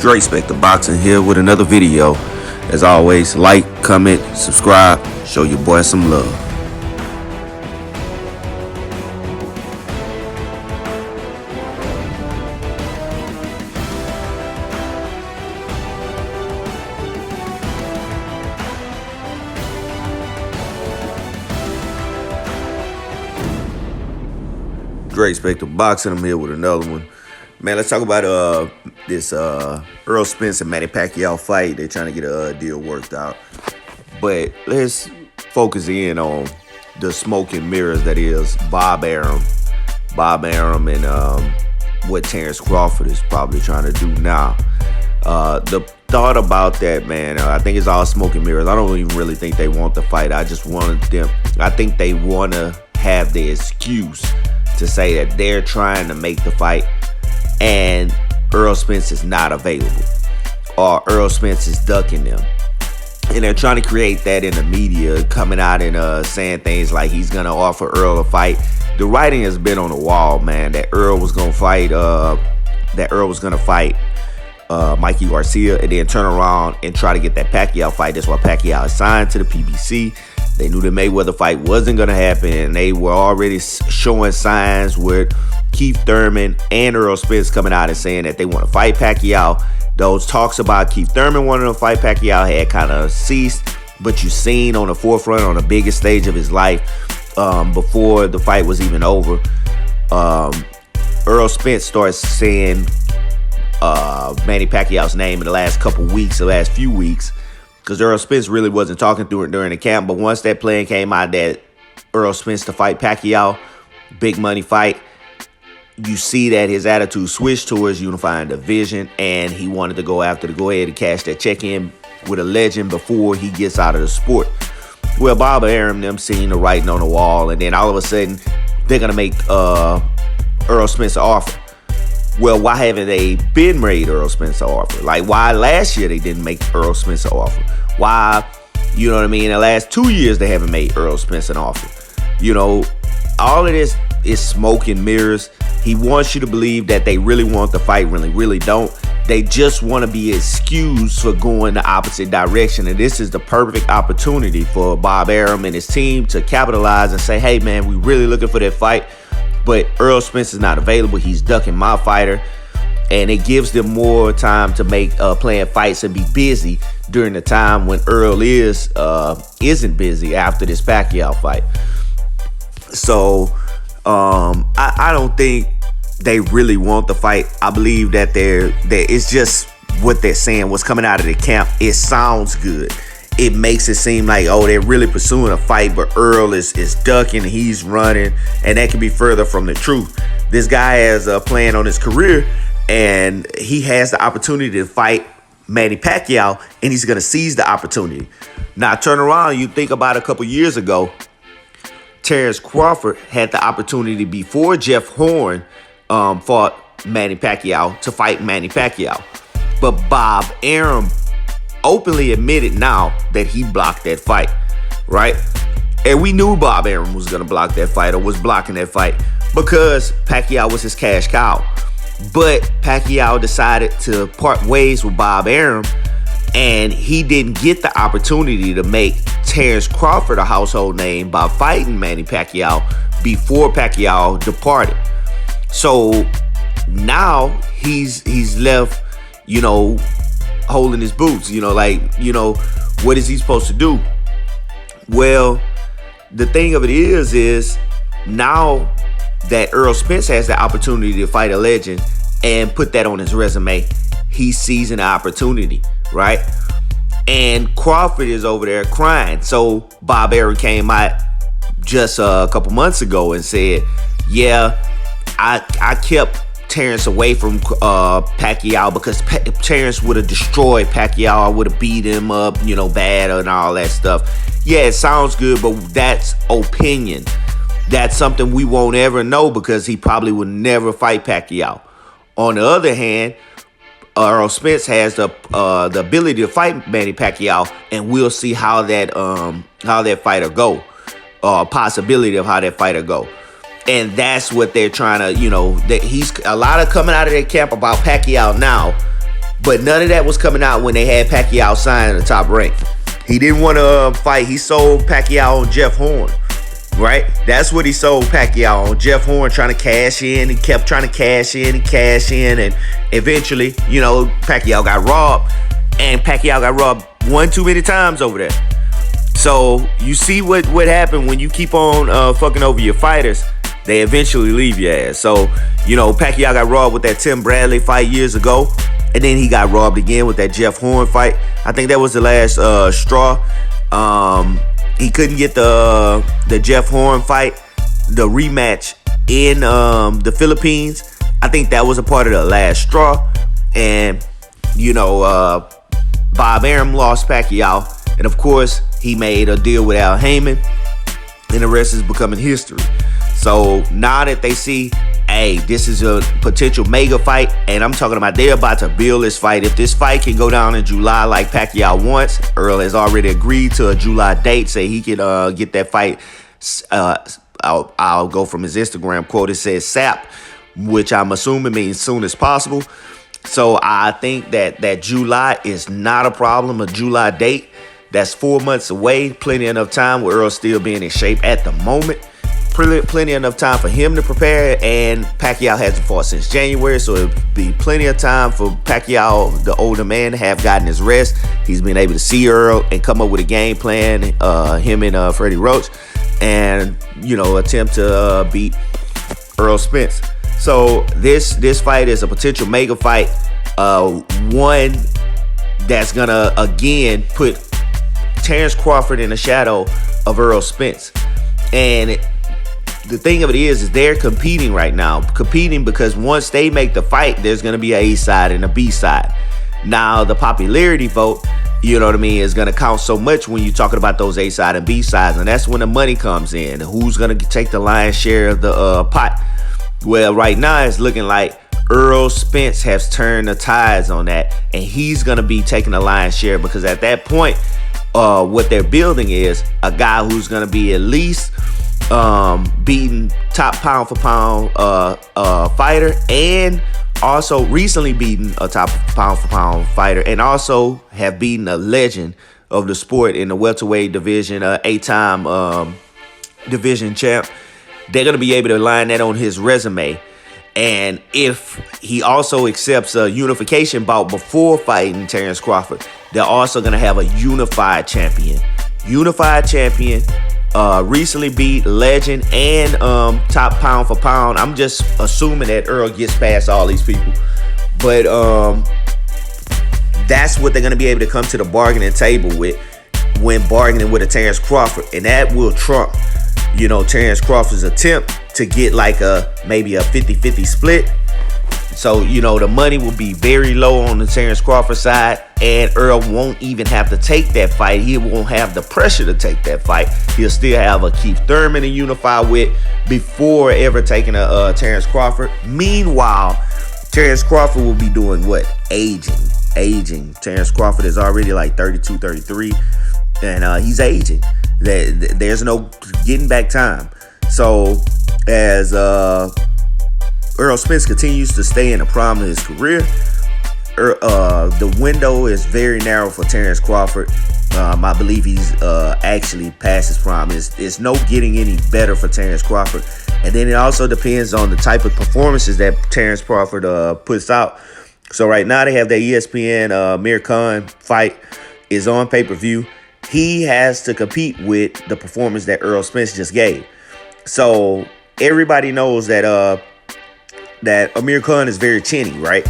Dre Spectre Boxing here with another video. As always, like, comment, subscribe, show your boy some love. Dre Spectre Boxing, I'm here with another one. Man, let's talk about this Errol Spence and Manny Pacquiao fight. They're trying to get a deal worked out. But let's focus in on the smoke and mirrors that is Bob Arum. Bob Arum and what Terence Crawford is probably trying to do now. The thought about that, man, I think it's all smoke and mirrors. I don't even really think they want the fight. I think they want to have the excuse to say that they're trying to make the fight and Errol Spence is not available, or Errol Spence is ducking them. And they're trying to create that in the media, coming out and saying things like he's going to offer Errol a fight. The writing has been on the wall, man, that Errol was going to fight, Mikey Garcia, and then turn around and try to get that Pacquiao fight. That's why Pacquiao is signed to the PBC. They knew the Mayweather fight wasn't going to happen, and they were already showing signs with Keith Thurman and Errol Spence coming out and saying that they want to fight Pacquiao. Those talks about Keith Thurman wanting to fight Pacquiao had kind of ceased, but you seen on the forefront, on the biggest stage of his life, before the fight was even over, Errol Spence starts saying Manny Pacquiao's name in the last few weeks, because Errol Spence really wasn't talking through it during the camp. But once that plan came out that Errol Spence to fight Pacquiao, big money fight, you see that his attitude switched towards unifying division, and he wanted to go ahead and cash that check in with a legend before he gets out of the sport. Well, Bob Arum them seen the writing on the wall, and then all of a sudden they're gonna make Errol Spence an offer. Well, why haven't they been made Errol Spence an offer? Like, why last year they didn't make Errol Spence an offer? Why, you know what I mean, in the last 2 years they haven't made Errol Spence an offer? You know, all of this is smoke and mirrors. He wants you to believe that they really want the fight, really don't. They just want to be excused for going the opposite direction. And this is the perfect opportunity for Bob Arum and his team to capitalize and say, hey, man, we really looking for that fight, but Errol Spence is not available. He's ducking my fighter. And it gives them more time to make playing fights and be busy during the time when Errol isn't busy after this Pacquiao fight. So I don't think they really want the fight. I believe that it's just what they're saying, what's coming out of the camp. It sounds good. It makes it seem like, oh, they're really pursuing a fight, but Errol is ducking, he's running, and that can be further from the truth. This guy has a plan on his career, and he has the opportunity to fight Manny Pacquiao, and he's going to seize the opportunity. Now, turn around, you think about a couple years ago, Terence Crawford had the opportunity before Jeff Horn fought Manny Pacquiao to fight Manny Pacquiao. But Bob Arum openly admitted now that he blocked that fight, right? And we knew Bob Arum was going to block that fight, or was blocking that fight, because Pacquiao was his cash cow. But Pacquiao decided to part ways with Bob Arum, and he didn't get the opportunity to make Terence Crawford a household name by fighting Manny Pacquiao before Pacquiao departed. So now he's left, you know, holding his boots, what is he supposed to do? Well, the thing of it is now that Errol Spence has the opportunity to fight a legend and put that on his resume, he's seizing the opportunity, right? And Crawford is over there crying. So Bob Arum came out just a couple months ago and said, yeah, I kept Terence away from Pacquiao because Terence would have destroyed Pacquiao. I would have beat him up, bad and all that stuff. Yeah, it sounds good, but that's opinion. That's something we won't ever know, because he probably would never fight Pacquiao. On the other hand, Errol Spence has the ability to fight Manny Pacquiao, and we'll see how that fighter go, possibility of how that fighter go. And that's what they're trying to, that he's a lot of coming out of their camp about Pacquiao now But none of that was coming out when they had Pacquiao signed in the top rank. He didn't want to fight. He sold Pacquiao on Jeff Horn, right? That's what he sold Pacquiao on. Jeff Horn trying to cash in and kept trying to cash in and cash in. And eventually, you know, Pacquiao got robbed. And Pacquiao got robbed one too many times over there. So you see what happened when you keep on fucking over your fighters. They eventually leave your ass. So, you know, Pacquiao got robbed with that Tim Bradley fight years ago. And then he got robbed again with that Jeff Horn fight. I think that was the last straw. He couldn't get the Jeff Horn fight, the rematch in the Philippines. I think that was a part of the last straw. And, you know, Bob Arum lost Pacquiao. And, of course, he made a deal with Al Heyman. And the rest is becoming history. So now that they see, hey, this is a potential mega fight, and I'm talking about they're about to build this fight. If this fight can go down in July like Pacquiao wants, Earl has already agreed to a July date, say he can get that fight. I'll go from his Instagram quote. It says SAP, which I'm assuming means soon as possible. So I think that July is not a problem, a July date. That's 4 months away. Plenty enough time with Earl still being in shape at the moment. Plenty enough time for him to prepare, and Pacquiao hasn't fought since January, so it'll be plenty of time for Pacquiao, the older man, to have gotten his rest. He's been able to see Earl and come up with a game plan, him and Freddie Roach, and, you know, attempt to beat Errol Spence. So this fight is a potential mega fight, one that's gonna again put Terence Crawford in the shadow of Errol Spence. And the thing of it is they're competing right now. Competing because once they make the fight, there's going to be a A side and a B side. Now, the popularity vote, you know what I mean, is going to count so much when you're talking about those A side and B sides. And that's when the money comes in. Who's going to take the lion's share of the pot? Well, right now it's looking like Errol Spence has turned the tides on that. And he's going to be taking the lion's share because at that point, what they're building is a guy who's going to be at least beating top pound for pound fighter, and also recently beaten a top pound for pound fighter, and also have beaten a legend of the sport in the welterweight division, 8-time division champ. They're going to be able to line that on his resume. And if he also accepts a unification bout before fighting Terence Crawford, they're also going to have a unified champion. Recently beat legend and top pound for pound. I'm just assuming that Earl gets past all these people. But that's what they're going to be able to come to the bargaining table with when bargaining with a Terence Crawford. And that will trump, you know, Terence Crawford's attempt to get like maybe a 50-50 split. So, you know, the money will be very low on the Terence Crawford side, and Earl won't even have to take that fight. He won't have the pressure to take that fight. He'll still have a Keith Thurman to unify with before ever taking a Terence Crawford. Meanwhile, Terence Crawford will be doing what? Aging. Terence Crawford is already like 32, 33, and he's aging. There's no getting back time. So, as Errol Spence continues to stay in the prime of his career, the window is very narrow for Terence Crawford. I believe he's actually past his prime. It's no getting any better for Terence Crawford. And then it also depends on the type of performances that Terence Crawford puts out. So right now they have that ESPN Amir Khan fight is on pay-per-view. He has to compete with the performance that Errol Spence just gave. So everybody knows that Amir Khan is very chinny, right?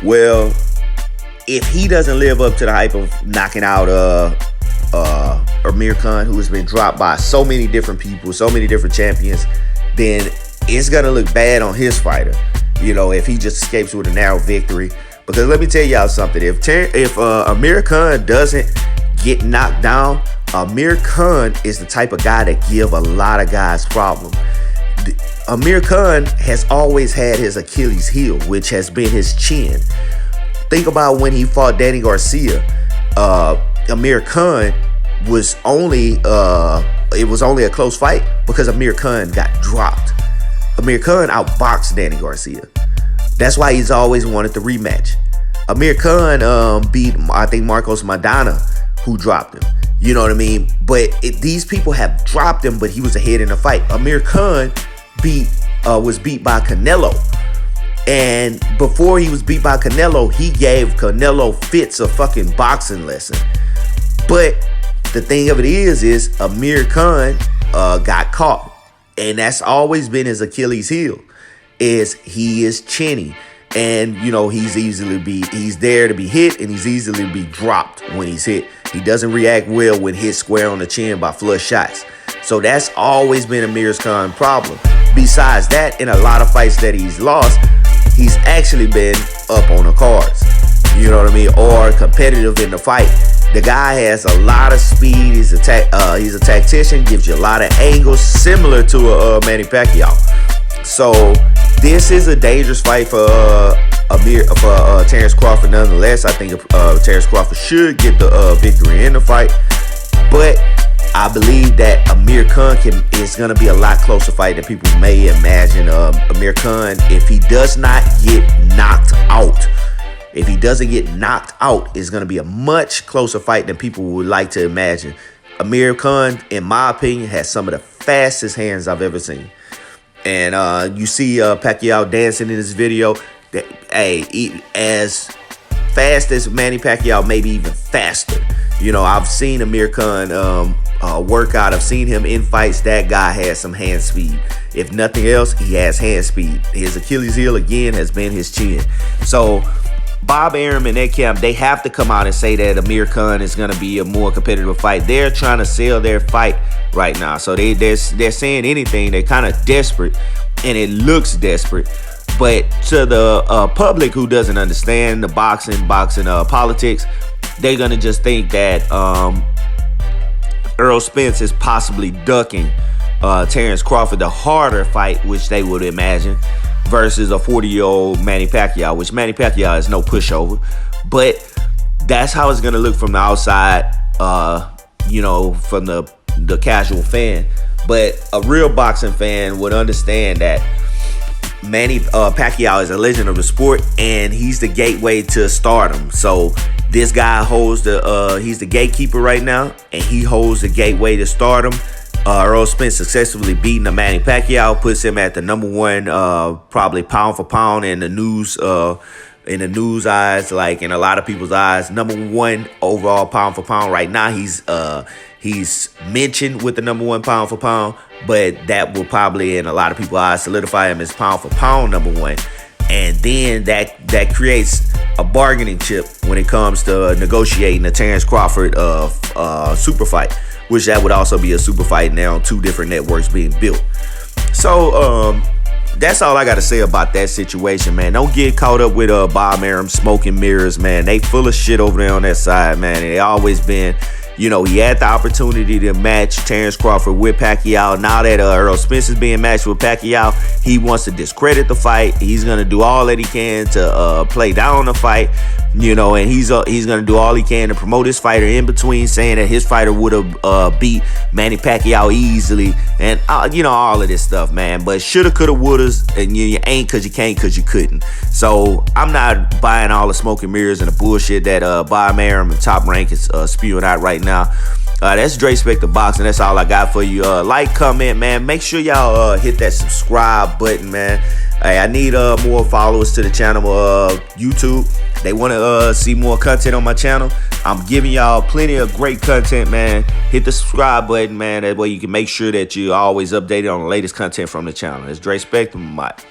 Well, if he doesn't live up to the hype of knocking out Amir Khan, who has been dropped by so many different people, so many different champions, then it's gonna look bad on his fighter. You know, if he just escapes with a narrow victory. Because let me tell y'all something. If Amir Khan doesn't get knocked down, Amir Khan is the type of guy that give a lot of guys problems. Amir Khan has always had his Achilles heel, which has been his chin. Think about when he fought Danny Garcia. Amir Khan was only it was only a close fight because Amir Khan got dropped. Amir Khan outboxed Danny Garcia. That's why he's always wanted the rematch. Amir Khan beat, I think, Marcos Maidana, who dropped him. You know what I mean? But these people have dropped him, but he was ahead in the fight. Amir Khan was beat by Canelo. And before he was beat by Canelo, he gave Canelo Fitz a fucking boxing lesson. But the thing of it is Amir Khan got caught. And that's always been his Achilles heel, is he is chinny. And, you know, he's there to be hit, and he's easily be dropped when he's hit. He doesn't react well when hit square on the chin by flush shots. So that's always been Amir Khan's problem. Besides that, in a lot of fights that he's lost, he's actually been up on the cards. You know what I mean? Or competitive in the fight. The guy has a lot of speed. He's a tactician, gives you a lot of angles, similar to Manny Pacquiao. So this is a dangerous fight for Terence Crawford. Nonetheless, I think Terence Crawford should get the victory in the fight. But I believe that Amir Khan is going to be a lot closer fight than people may imagine. Amir Khan, if he does not get knocked out, if he doesn't get knocked out, it's going to be a much closer fight than people would like to imagine. Amir Khan, in my opinion, has some of the fastest hands I've ever seen. And you see Pacquiao dancing in this video. As fast as Manny Pacquiao, maybe even faster. You know, I've seen Amir Khan work out. I've seen him in fights. That guy has some hand speed. If nothing else, he has hand speed. His Achilles heel, again, has been his chin. So Bob Arum and that camp, they have to come out and say that Amir Khan is going to be a more competitive fight. They're trying to sell their fight right now. So they're saying anything. They're kind of desperate, and it looks desperate. But to the public who doesn't understand the boxing politics, they're going to just think that Errol Spence is possibly ducking Terence Crawford, the harder fight, which they would imagine, versus a 40-year-old Manny Pacquiao, which Manny Pacquiao is no pushover. But that's how it's going to look from the outside, you know, from the casual fan. But a real boxing fan would understand that Manny Pacquiao is a legend of the sport, and he's the gateway to stardom. So this guy holds he's the gatekeeper right now, and he holds the gateway to stardom. Errol Spence successfully beating Manny Pacquiao puts him at the #1, probably pound for pound in the news eyes, like in a lot of people's eyes, #1 overall pound for pound right now. He's mentioned with the #1 pound for pound, but that will probably, in a lot of people's eyes, solidify him as pound for pound #1. And then that creates a bargaining chip when it comes to negotiating the Terence Crawford super fight, which that would also be a super fight now on 2 different networks being built. So that's all I got to say about that situation, man. Don't get caught up with Bob Arum smoking mirrors, man. They full of shit over there on that side, man. They always been. You know, he had the opportunity to match Terence Crawford with Pacquiao. Now that Errol Spence is being matched with Pacquiao, he wants to discredit the fight. He's going to do all that he can to play down the fight, you know, and he's going to do all he can to promote his fighter in between, saying that his fighter would have beat Manny Pacquiao easily, and, you know, all of this stuff, man. But shoulda, coulda, wouldas, and you ain't because you can't because you couldn't. So I'm not buying all the smoke and mirrors and the bullshit that Bob Arum and Top Rank is spewing out right now. That's Dre Spect the Boxing. That's all I got for you. Like, comment, man. Make sure y'all hit that subscribe button, man. Hey, I need more followers to the channel. YouTube, they want to see more content on my channel. I'm giving y'all plenty of great content, man. Hit the subscribe button, man. That way you can make sure that you're always updated on the latest content from the channel. It's Dre Spect. I'm out.